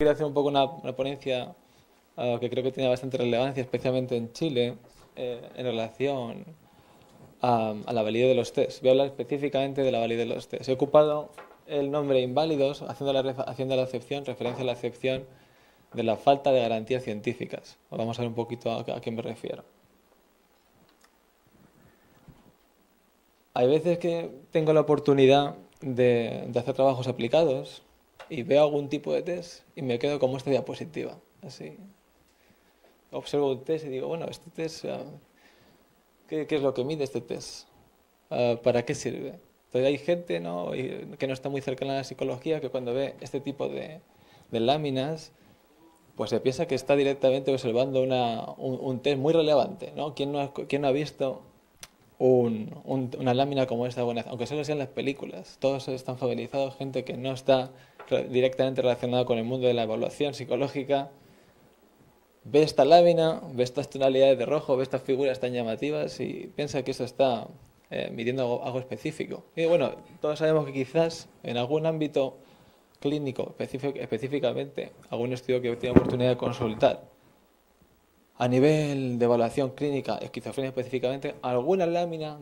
Quiero hacer un poco una ponencia que creo que tiene bastante relevancia, especialmente en Chile, en relación a la validez de los test. Voy a hablar específicamente de la validez de los test. He ocupado el nombre inválidos haciendo la acepción, referencia a la acepción de la falta de garantías científicas. Vamos a ver un poquito a qué me refiero. Hay veces que tengo la oportunidad de hacer trabajos aplicados y veo algún tipo de test y me quedo como esta diapositiva, así. Observo un test y digo, bueno, este test, ¿qué es lo que mide este test? ¿Para qué sirve? Entonces hay gente, ¿no? que no está muy cercana a la psicología que cuando ve este tipo de láminas, pues se piensa que está directamente observando un test muy relevante, ¿no? ¿Quién no ha visto una lámina como esta alguna vez? Aunque solo sean las películas, todos están familiarizados, gente que no está directamente relacionada con el mundo de la evaluación psicológica, ve esta lámina, ve estas tonalidades de rojo, ve estas figuras tan llamativas y piensa que eso está midiendo algo específico. Y bueno, todos sabemos que quizás en algún ámbito clínico, específicamente, algún estudio que tiene oportunidad de consultar, a nivel de evaluación clínica, esquizofrenia específicamente, de alguna lámina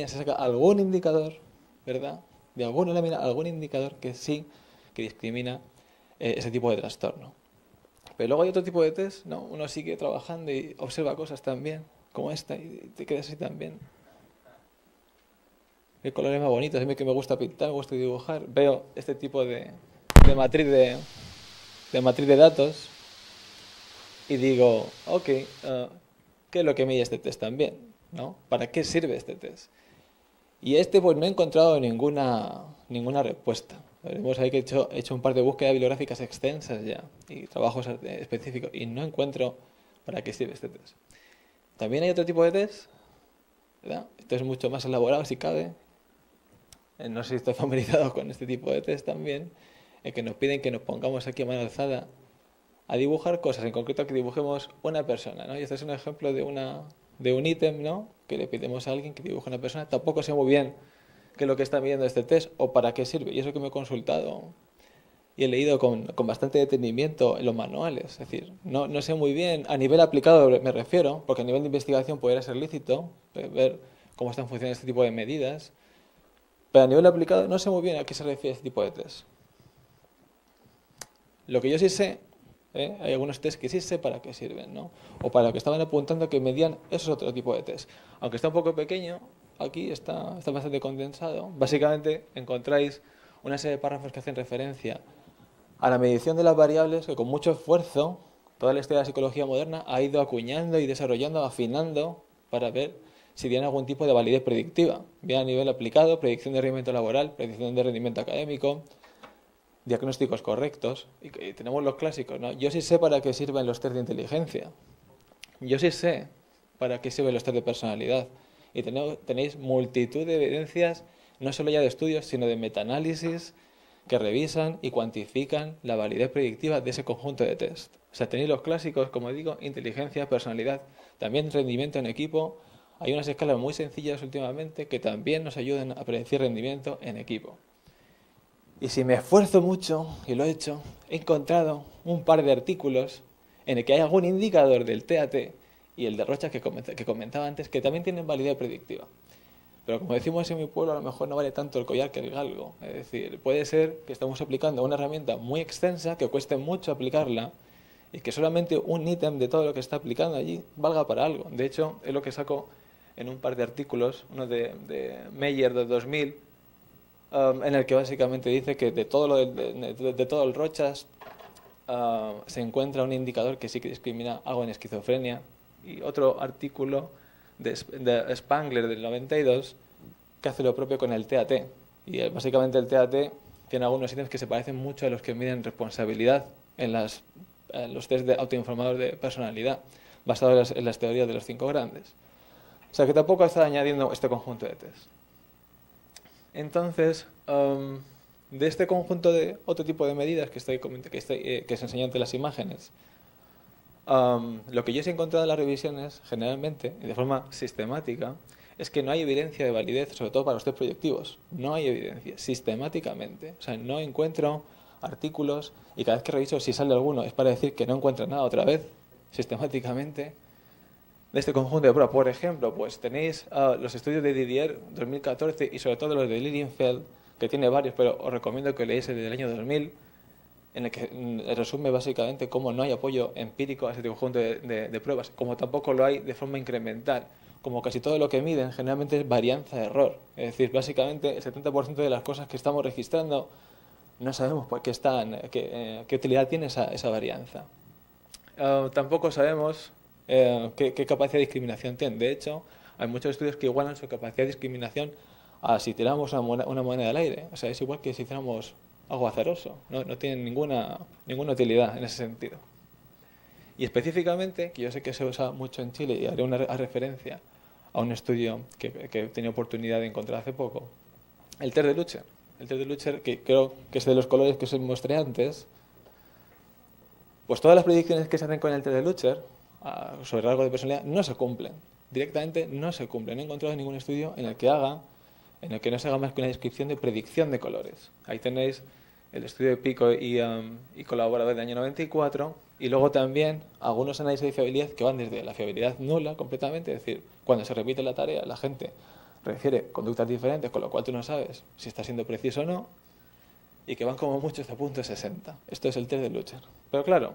se saca algún indicador, ¿verdad? De alguna lámina, algún indicador que sí, que discrimina ese tipo de trastorno. Pero luego hay otro tipo de test, ¿no? Uno sigue trabajando y observa cosas también, como esta, y te quedas así también. Qué colores más bonitos, a mí que me gusta pintar, me gusta dibujar. Veo este tipo de matriz de matriz de datos y digo, ok, ¿qué es lo que mide este test también? ¿No? ¿Para qué sirve este test? Y pues no he encontrado ninguna respuesta. Hemos ahí que he hecho un par de búsquedas bibliográficas extensas ya y trabajos específicos y no encuentro para qué sirve este test. También hay otro tipo de test, ¿verdad? Esto es mucho más elaborado si cabe. No sé si estoy familiarizado con este tipo de test también, que nos piden que nos pongamos aquí a mano alzada a dibujar cosas, en concreto que dibujemos una persona, ¿no? Y este es un ejemplo de un ítem, ¿no? Que le pedimos a alguien que dibuje una persona. Tampoco sé muy bien qué es lo que está midiendo este test o para qué sirve. Y eso que me he consultado y he leído con bastante detenimiento en los manuales. Es decir, no sé muy bien, a nivel aplicado me refiero, porque a nivel de investigación podría ser lícito ver cómo están funcionando este tipo de medidas, pero a nivel aplicado no sé muy bien a qué se refiere este tipo de test. Lo que yo sí sé, hay algunos test que sí sé para qué sirven, ¿no? O para lo que estaban apuntando que medían, eso es otro tipo de test. Aunque está un poco pequeño, aquí está bastante condensado. Básicamente encontráis una serie de párrafos que hacen referencia a la medición de las variables que con mucho esfuerzo toda la historia de la psicología moderna ha ido acuñando y desarrollando, afinando para ver si tienen algún tipo de validez predictiva, bien a nivel aplicado, predicción de rendimiento laboral, predicción de rendimiento académico, diagnósticos correctos. Y tenemos los clásicos, ¿no? Yo sí sé para qué sirven los test de inteligencia. Yo sí sé para qué sirven los test de personalidad. Y tenéis multitud de evidencias, no solo ya de estudios, sino de metaanálisis que revisan y cuantifican la validez predictiva de ese conjunto de test. O sea, tenéis los clásicos, como digo, inteligencia, personalidad, también rendimiento en equipo. Hay unas escalas muy sencillas últimamente que también nos ayudan a predecir rendimiento en equipo. Y si me esfuerzo mucho, y lo he hecho, he encontrado un par de artículos en el que hay algún indicador del TAT y el de Rochas que comentaba antes que también tienen validez predictiva. Pero como decimos en mi pueblo, a lo mejor no vale tanto el collar que el galgo. Es decir, puede ser que estamos aplicando una herramienta muy extensa, que cueste mucho aplicarla, y que solamente un ítem de todo lo que está aplicando allí valga para algo. De hecho, es lo que saco en un par de artículos, uno de Meyer de 2000, en el que básicamente dice que de todo el Rochas se encuentra un indicador que sí que discrimina algo en esquizofrenia. Y otro artículo de Spangler del 92 que hace lo propio con el TAT. Y básicamente el TAT tiene algunos ítems que se parecen mucho a los que miden responsabilidad en los test de autoinformador de personalidad, basados en las teorías de los 5 grandes. O sea que tampoco está añadiendo este conjunto de test. Entonces, de este conjunto de otro tipo de medidas que se enseña ante las imágenes, lo que yo he encontrado en las revisiones, generalmente, y de forma sistemática, es que no hay evidencia de validez, sobre todo para los test proyectivos. No hay evidencia, sistemáticamente. O sea, no encuentro artículos, y cada vez que reviso si sale alguno es para decir que no encuentro nada otra vez, sistemáticamente, de este conjunto de pruebas. Por ejemplo, pues tenéis los estudios de Didier 2014 y sobre todo los de Lilienfeld, que tiene varios, pero os recomiendo que leáis el del año 2000, en el que resume básicamente cómo no hay apoyo empírico a este conjunto de pruebas, como tampoco lo hay de forma incremental. Como casi todo lo que miden generalmente es varianza de error. Es decir, básicamente el 70% de las cosas que estamos registrando no sabemos por qué están, qué utilidad tiene esa varianza. Tampoco sabemos qué capacidad de discriminación tiene. De hecho, hay muchos estudios que igualan su capacidad de discriminación a si tiramos una moneda al aire. O sea, es igual que si hiciéramos algo azaroso. No tienen ninguna utilidad en ese sentido. Y específicamente, que yo sé que se usa mucho en Chile y haré una referencia a un estudio que he tenido oportunidad de encontrar hace poco, el test de Lucher. El test de Lucher, que creo que es de los colores que os mostré antes, pues todas las predicciones que se hacen con el test de Lucher sobre rasgos de personalidad no se cumplen. Directamente no se cumplen. No he encontrado ningún estudio en el que no se haga más que una descripción de predicción de colores. Ahí tenéis el estudio de Pico y colaborador del año 94, y luego también algunos análisis de fiabilidad que van desde la fiabilidad nula completamente, es decir, cuando se repite la tarea la gente refiere conductas diferentes, con lo cual tú no sabes si está siendo preciso o no, y que van como mucho hasta punto 60. Esto es el test de Lucher. Pero claro,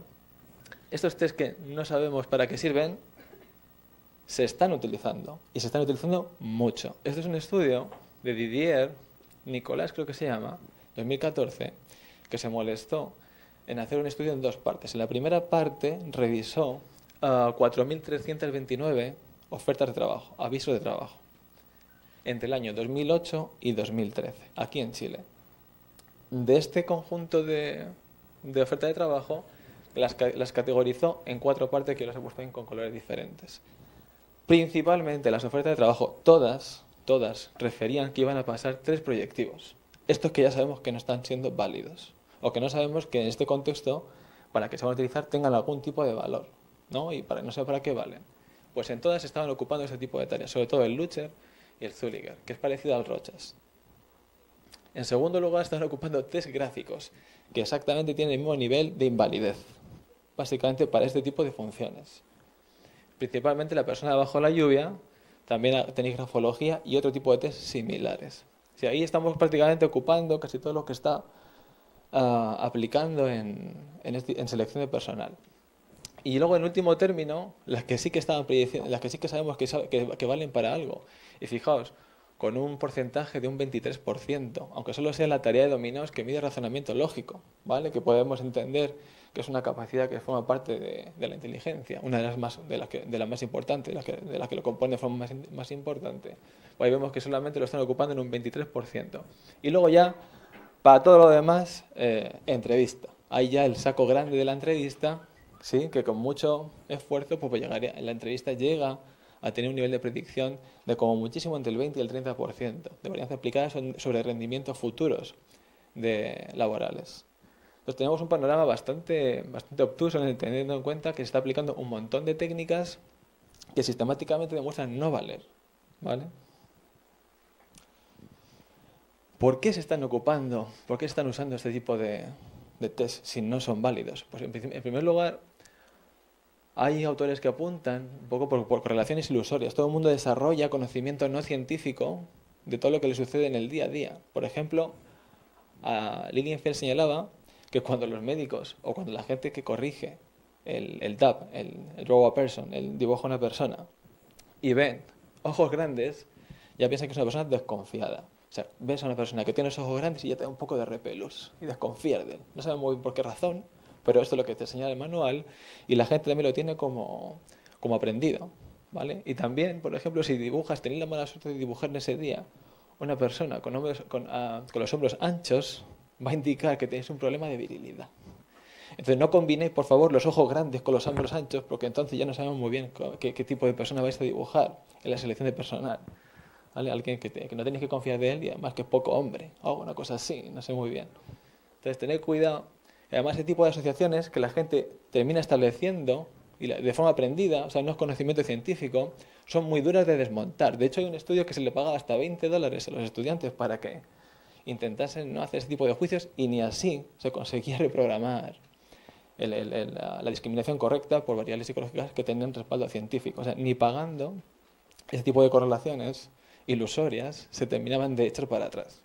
estos test que no sabemos para qué sirven, se están utilizando, y se están utilizando mucho. Este es un estudio de Didier, Nicolás creo que se llama, 2014, que se molestó en hacer un estudio en dos partes. En la primera parte revisó 4.329 ofertas de trabajo, avisos de trabajo, entre el año 2008 y 2013, aquí en Chile. De este conjunto de ofertas de trabajo, las categorizó en cuatro partes que las he puesto con colores diferentes. Principalmente las ofertas de trabajo, todas referían que iban a pasar tres proyectivos. Estos que ya sabemos que no están siendo válidos, o que no sabemos que en este contexto, para que se van a utilizar, tengan algún tipo de valor, ¿no? Y no sé para qué valen. Pues en todas estaban ocupando ese tipo de tareas, sobre todo el Lucher y el Zulliger, que es parecido al Rochas. En segundo lugar, están ocupando test gráficos, que exactamente tienen el mismo nivel de invalidez, básicamente para este tipo de funciones. Principalmente la persona bajo la lluvia, también tenéis grafología y otro tipo de test similares. Si ahí estamos prácticamente ocupando casi todo lo que está aplicando en selección de personal. Y luego, en último término, las que sí que estaban prediciendo, las que sí que sabemos que valen para algo. Y fijaos, con un porcentaje de un 23%, aunque solo sea la tarea de dominados que mide razonamiento lógico, ¿vale? Que podemos entender que es una capacidad que forma parte de la inteligencia, una de las más importantes, de las que lo compone de forma más importante. Pues ahí vemos que solamente lo están ocupando en un 23%. Y luego ya, para todo lo demás, entrevista. Ahí ya el saco grande de la entrevista, sí, que con mucho esfuerzo pues la entrevista llega a tener un nivel de predicción de como muchísimo entre el 20 y el 30% de varianza aplicada sobre rendimientos futuros laborales. Entonces tenemos un panorama bastante obtuso, teniendo en cuenta que se está aplicando un montón de técnicas que sistemáticamente demuestran no valer, ¿vale? ¿Por qué se están ocupando, por qué se están usando este tipo de test si no son válidos? Pues en primer lugar, hay autores que apuntan, un poco por correlaciones ilusorias. Todo el mundo desarrolla conocimiento no científico de todo lo que le sucede en el día a día. Por ejemplo, Lilienfeld señalaba que cuando los médicos o cuando la gente que corrige el DAP, el Draw a Person, el dibujo a una persona, y ven ojos grandes, ya piensan que es una persona desconfiada. O sea, ves a una persona que tiene los ojos grandes y ya te da un poco de repelús y desconfías de él. No sabes muy bien por qué razón, pero esto es lo que te señala el manual y la gente también lo tiene como aprendido, ¿vale? Y también, por ejemplo, si dibujas, tenéis la mala suerte de dibujar en ese día una persona con los hombros anchos, va a indicar que tenéis un problema de virilidad. Entonces no combinéis, por favor, los ojos grandes con los hombros anchos, porque entonces ya no sabemos muy bien qué tipo de persona vais a dibujar en la selección de personal. ¿Vale? Alguien que no tenéis que confiar de él y además que es poco hombre, o una cosa así, no sé muy bien. Entonces tened cuidado. Y además ese tipo de asociaciones que la gente termina estableciendo y de forma aprendida, o sea, no es conocimiento científico, son muy duras de desmontar. De hecho hay un estudio que se le paga hasta $20 a los estudiantes para que intentasen no hacer ese tipo de juicios y ni así se conseguía reprogramar la discriminación correcta por variables psicológicas que tenían respaldo científico. O sea, ni pagando ese tipo de correlaciones ilusorias se terminaban de echar para atrás.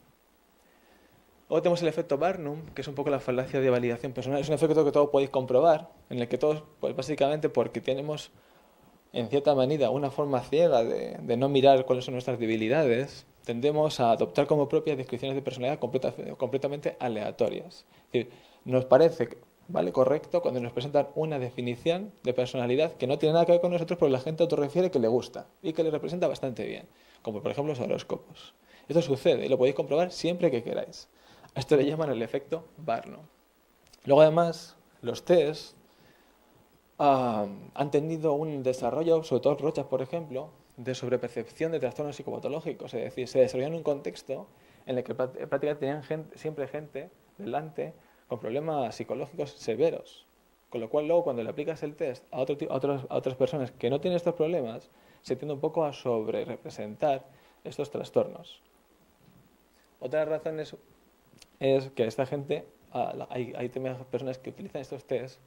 Luego tenemos el efecto Barnum, que es un poco la falacia de validación personal. Es un efecto que todos podéis comprobar, en el que todos, pues básicamente porque tenemos en cierta manera una forma ciega de no mirar cuáles son nuestras debilidades, tendemos a adoptar como propias descripciones de personalidad completamente aleatorias. Es decir, nos parece ¿vale? correcto cuando nos presentan una definición de personalidad que no tiene nada que ver con nosotros, pero la gente autorrefiere que le gusta y que le representa bastante bien, como por ejemplo los horóscopos. Esto sucede y lo podéis comprobar siempre que queráis. A esto le llaman el efecto Barnum. Luego además, los test han tenido un desarrollo, sobre todo Rochas, por ejemplo, de sobrepercepción de trastornos psicopatológicos. Es decir, se desarrolló en un contexto en el que prácticamente tenían siempre gente delante con problemas psicológicos severos. Con lo cual luego cuando le aplicas el test a otras personas que no tienen estos problemas, se tiende un poco a sobrerepresentar estos trastornos. Otra razón es que esta gente, hay personas que utilizan estos test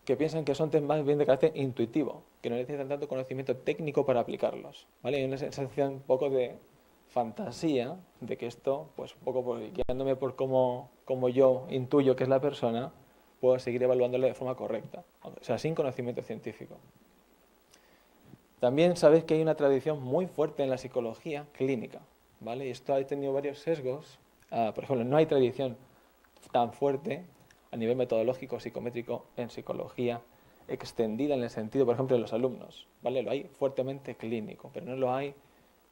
que piensan que son test más bien de carácter intuitivo, que no necesitan tanto conocimiento técnico para aplicarlos, ¿vale? Hay una sensación un poco de fantasía de que esto, pues un poco guiándome por cómo yo intuyo que es la persona, puedo seguir evaluándole de forma correcta, o sea, sin conocimiento científico. También sabéis que hay una tradición muy fuerte en la psicología clínica, ¿vale? Y esto ha tenido varios sesgos. Por ejemplo, no hay tradición tan fuerte a nivel metodológico, psicométrico, en psicología extendida en el sentido, por ejemplo, de los alumnos, ¿vale? Lo hay fuertemente clínico, pero no lo hay.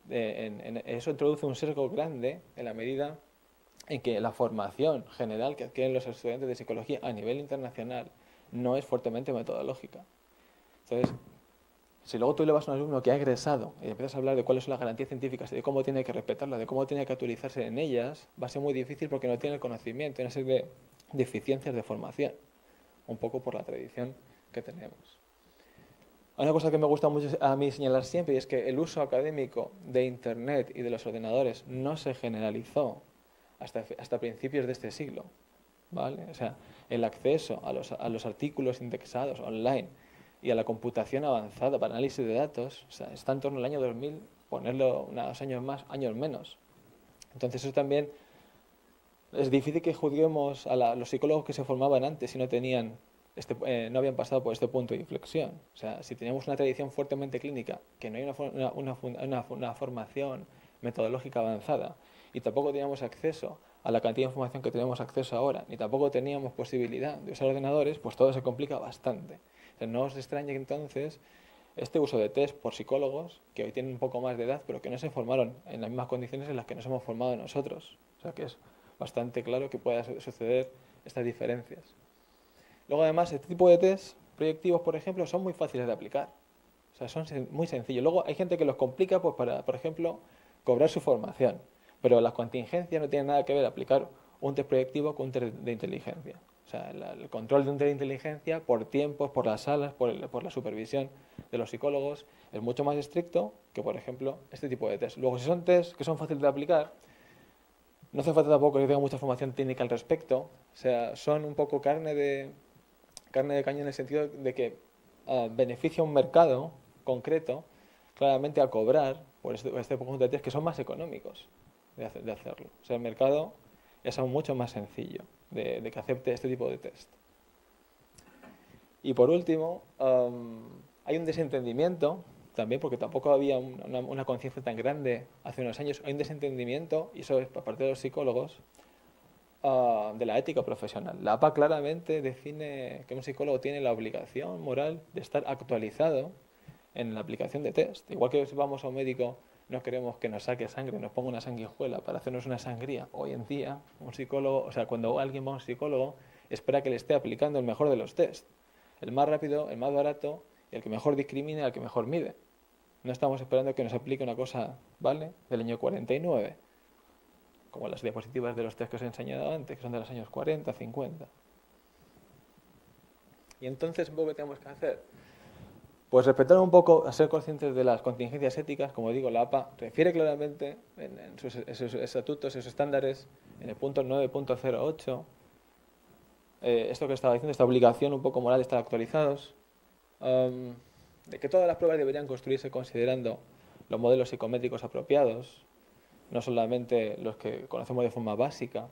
Eso introduce un sesgo grande en la medida en que la formación general que adquieren los estudiantes de psicología a nivel internacional no es fuertemente metodológica. Entonces, si luego tú le vas a un alumno que ha egresado y empiezas a hablar de cuáles son las garantías científicas y de cómo tiene que respetarlas, de cómo tiene que actualizarse en ellas, va a ser muy difícil porque no tiene el conocimiento, una serie de deficiencias de formación, un poco por la tradición que tenemos. Una cosa que me gusta mucho a mí señalar siempre y es que el uso académico de Internet y de los ordenadores no se generalizó hasta principios de este siglo, ¿vale? O sea, el acceso a los artículos indexados online y a la computación avanzada para análisis de datos, o sea, está en torno al año 2000, ponerlo unos años más, años menos. Entonces eso también es difícil que juzguemos a los psicólogos que se formaban antes y no tenían no habían pasado por este punto de inflexión. O sea, si teníamos una tradición fuertemente clínica, que no hay una formación metodológica avanzada, y tampoco teníamos acceso a la cantidad de información que tenemos acceso ahora, ni tampoco teníamos posibilidad de usar ordenadores, pues todo se complica bastante. O sea, no os extrañe que entonces este uso de test por psicólogos, que hoy tienen un poco más de edad, pero que no se formaron en las mismas condiciones en las que nos hemos formado nosotros. O sea, que es bastante claro que pueda suceder estas diferencias. Luego, además, este tipo de test proyectivos, por ejemplo, son muy fáciles de aplicar. O sea, son muy sencillos. Luego hay gente que los complica pues, para, por ejemplo, cobrar su formación. Pero las contingencias no tienen nada que ver aplicar un test proyectivo con un test de inteligencia. O sea, el control de un test de inteligencia por tiempos, por las salas, por la supervisión de los psicólogos, es mucho más estricto que, por ejemplo, este tipo de test. Luego, si son test que son fáciles de aplicar, no hace falta tampoco que tenga mucha formación técnica al respecto. O sea, son un poco carne de cañón en el sentido de que beneficia a un mercado concreto claramente a cobrar por este conjunto de test que son más económicos de hacerlo. O sea, el mercado es aún mucho más sencillo de que acepte este tipo de test. Y por último, hay un desentendimiento también, porque tampoco había una conciencia tan grande hace unos años. Hay un desentendimiento, y eso es por parte de los psicólogos, de la ética profesional. La APA claramente define que un psicólogo tiene la obligación moral de estar actualizado en la aplicación de test. Igual que si vamos a un médico, no queremos que nos saque sangre, nos ponga una sanguijuela para hacernos una sangría. Hoy en día, un psicólogo, o sea, cuando alguien va a un psicólogo, espera que le esté aplicando el mejor de los test. El más rápido, el más barato, y el que mejor discrimina, y el que mejor mide. No estamos esperando que nos aplique una cosa, ¿vale?, del año 49, como las diapositivas de los test que os he enseñado antes, que son de los años 40, 50. Y entonces, ¿qué tenemos que hacer? Pues respetar un poco, a ser conscientes de las contingencias éticas, como digo, la APA refiere claramente en sus estatutos, sus estándares, en el punto 9.08, esto que estaba diciendo, esta obligación un poco moral de estar actualizados, de que todas las pruebas deberían construirse considerando los modelos psicométricos apropiados, no solamente los que conocemos de forma básica,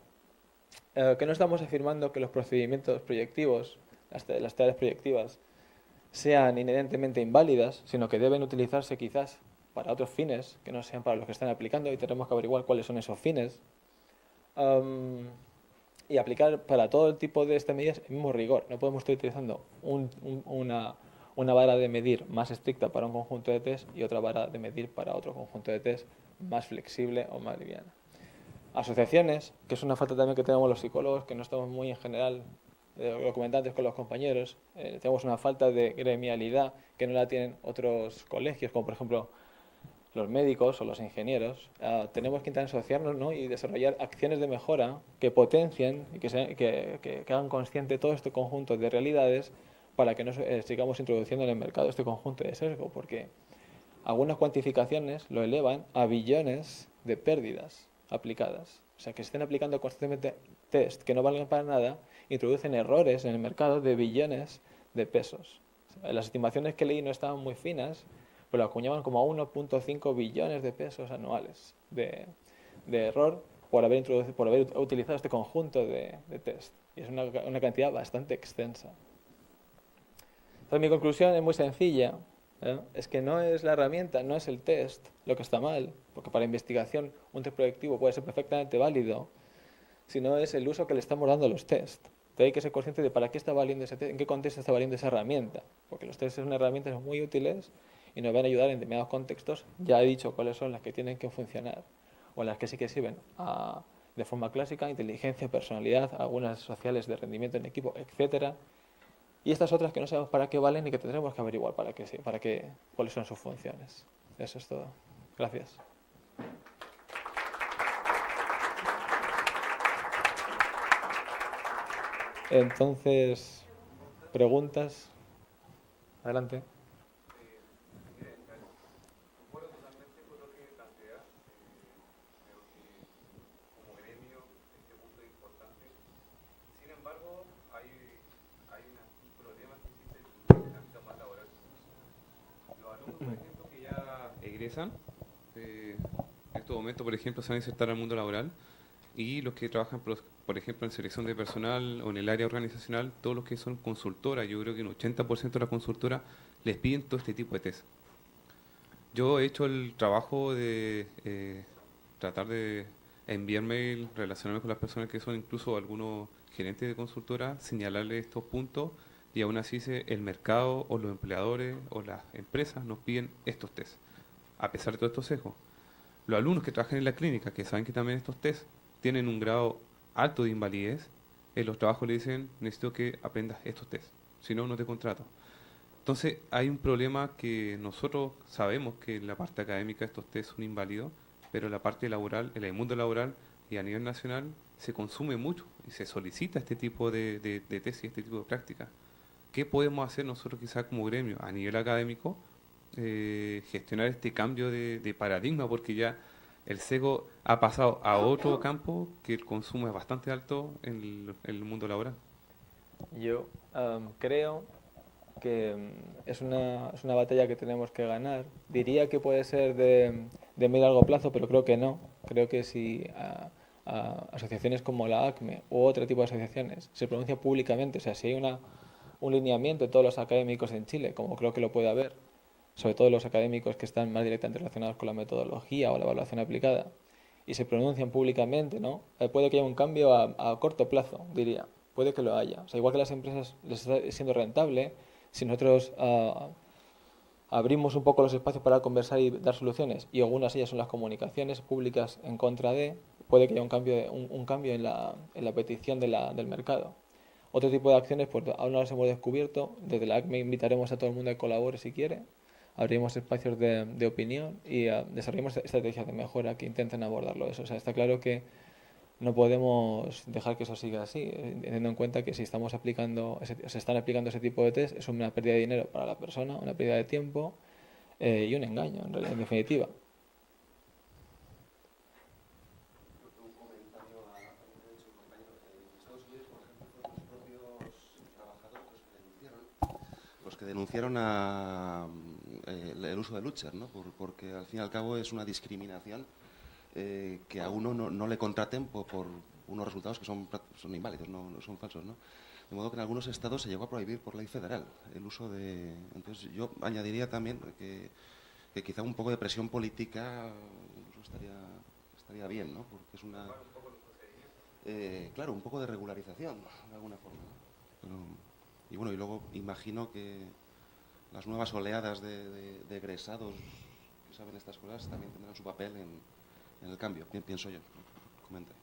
que no estamos afirmando que los procedimientos proyectivos, las tareas proyectivas, sean inherentemente inválidas, sino que deben utilizarse quizás para otros fines que no sean para los que están aplicando y tenemos que averiguar cuáles son esos fines. Y aplicar para todo el tipo de estas medidas el mismo rigor. No podemos estar utilizando una vara de medir más estricta para un conjunto de test y otra vara de medir para otro conjunto de test más flexible o más liviana. Asociaciones, que es una falta también que tenemos los psicólogos, que no estamos muy en general documentantes con los compañeros, tenemos una falta de gremialidad que no la tienen otros colegios, como por ejemplo los médicos o los ingenieros. Tenemos que intentar asociarnos, ¿no?, y desarrollar acciones de mejora que potencien y que hagan consciente todo este conjunto de realidades para que no sigamos introduciendo en el mercado este conjunto de sesgo, porque algunas cuantificaciones lo elevan a billones de pérdidas aplicadas. O sea, que se estén aplicando constantemente test que no valgan para nada, introducen errores en el mercado de billones de pesos. Las estimaciones que leí no estaban muy finas, pero lo acuñaban como a 1.5 billones de pesos anuales de error por haber utilizado este conjunto de test. Y es una cantidad bastante extensa. Entonces mi conclusión es muy sencilla. Es que no es la herramienta, no es el test lo que está mal, porque para investigación un test proyectivo puede ser perfectamente válido, sino es el uso que le estamos dando a los test. Entonces hay que ser consciente de para qué está valiendo ese test, en qué contexto está valiendo esa herramienta, porque los tests son herramientas muy útiles y nos van a ayudar en determinados contextos. Ya he dicho cuáles son las que tienen que funcionar o las que sí que sirven de forma clásica: inteligencia, personalidad, algunas sociales de rendimiento en equipo, etcétera. Y estas otras que no sabemos para qué valen y que tendremos que averiguar cuáles son sus funciones. Eso es todo. Gracias. Entonces, preguntas. Adelante. Egresan, en estos momentos, por ejemplo, se van a insertar al mundo laboral, y los que trabajan, por ejemplo, en selección de personal o en el área organizacional, todos los que son consultoras, yo creo que un 80% de las consultoras les piden todo este tipo de test. Yo he hecho el trabajo de tratar de enviar mail, relacionarme con las personas que son incluso algunos gerentes de consultora, señalarles estos puntos, y aún así el mercado o los empleadores o las empresas nos piden estos test, a pesar de todos estos sesgos. Los alumnos que trabajan en la clínica, que saben que también estos test tienen un grado alto de invalidez, en los trabajos le dicen: necesito que aprendas estos test, si no, no te contrato. Entonces hay un problema que nosotros sabemos que en la parte académica estos test son inválidos, pero en la parte laboral, en el mundo laboral y a nivel nacional, se consume mucho y se solicita este tipo de test y este tipo de prácticas. ¿Qué podemos hacer nosotros quizás como gremio a nivel académico? Gestionar este cambio de paradigma, porque ya el sesgo ha pasado a otro campo que el consumo es bastante alto en el mundo laboral. Yo creo que es una batalla que tenemos que ganar. Diría que puede ser de muy largo plazo, pero creo que no. Creo que si asociaciones como la ACME u otro tipo de asociaciones se pronuncian públicamente, o sea, si hay un lineamiento de todos los académicos en Chile, como creo que lo puede haber, sobre todo los académicos que están más directamente relacionados con la metodología o la evaluación aplicada, y se pronuncian públicamente, ¿no? Puede que haya un cambio a corto plazo, diría. Puede que lo haya. O sea, igual que a las empresas les está siendo rentable, si nosotros abrimos un poco los espacios para conversar y dar soluciones, y algunas de ellas son las comunicaciones públicas en contra de, puede que haya un cambio en la petición del mercado. Otro tipo de acciones, pues aún no las hemos descubierto. Desde la ACME invitaremos a todo el mundo a que colabore si quiere. Abriremos espacios de opinión y desarrollemos estrategias de mejora que intenten abordarlo eso. O sea, está claro que no podemos dejar que eso siga así, teniendo en cuenta que si se están aplicando ese tipo de test, es una pérdida de dinero para la persona, una pérdida de tiempo y un engaño, en realidad, en definitiva. Un comentario a lo que ha dicho el compañero. En Estados Unidos, por ejemplo, fueron los propios trabajadores los que denunciaron el uso de Lucher, ¿no? Porque al fin y al cabo es una discriminación que a uno no le contraten por unos resultados que son inválidos, no son falsos, ¿no? De modo que en algunos estados se llegó a prohibir por ley federal el uso de... Entonces yo añadiría también que quizá un poco de presión política incluso estaría bien, ¿no? Porque es una... claro, un poco de regularización, de alguna forma, ¿no? Y bueno, y luego imagino que las nuevas oleadas de egresados que saben estas cosas también tendrán su papel en el cambio, pienso yo, ¿no? Comenta.